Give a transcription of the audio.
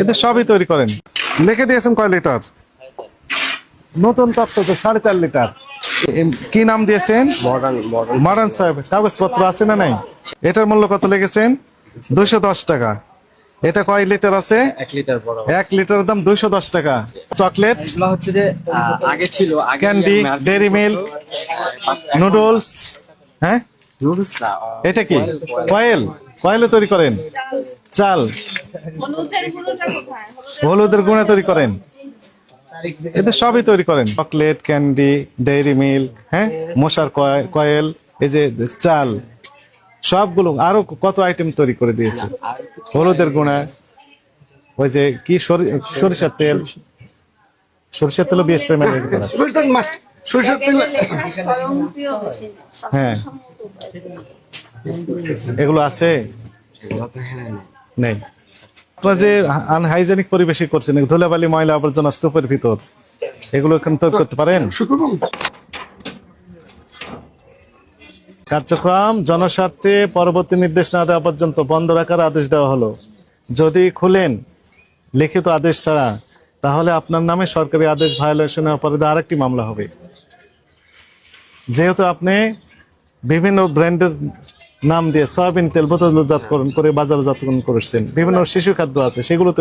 এদের সবই তৈরি করেন। লিখে দিয়েছেন কয় লিটার? নতুন তত্ত্ব তো 4.5 লিটার। কি নাম দিয়েছেন? মডার্ন সাহেব। কাগজপত্র আছে না নাই? এটার মূল্য কত লিখেছেন? 210 টাকা। এটা কয় লিটার আছে? 1 লিটার বড়। 1 লিটারের দাম 210 টাকা। চকলেট, এগুলো হচ্ছে যে আগে ছিল, আগে ক্যান্ডি, ডেইরি মিল্ক, নুডলস। হ্যাঁ, নুডলস না। এটা কি? কয়েল। কয়েলে তৈরি করেন। চাল, হলুদের গুঁড়া তৈরি করেন। এদের সবই তৈরি করেন। চকলেট, ক্যান্ডি, ডেইরি মিল্ক, হ্যাঁ, মশার কয়েল, এই যে চাল, সবগুলো আরো কত আইটেম তৈরি করে দিয়েছে। হলুদের গুঁড়া, ওই যে কি সরিষার তেল। সরিষার তেলও বিএসটি সরিষার তেল। হ্যাঁ, এগুলো আছে? নেই। আপনারা যে আনহাইজেনিক পরিবেশে করছেন, ধুলাবালি, ময়লা, আবর্জনা স্তূপের ভিতর, এগুলো এখানে তৈরি করতে পারেন? কার্যক্রম জনস্বার্থে পরবর্তী নির্দেশ না দেওয়া পর্যন্ত বন্ধ রাখার আদেশ দেওয়া হলো। যদি খুলেন লিখিত আদেশ ছাড়া, তাহলে আপনার নামে সরকারি আদেশ ভায়োলেশনের অপরাধে আরেকটি মামলা হবে। যেহেতু আপনি বিভিন্ন ব্র্যান্ডের নাম দিয়ে সয়াবিন তেল বোতলজাতকরণ করে বাজারজাতকরণ করেছেন, বিভিন্ন শিশু খাদ্য আছে, সেগুলো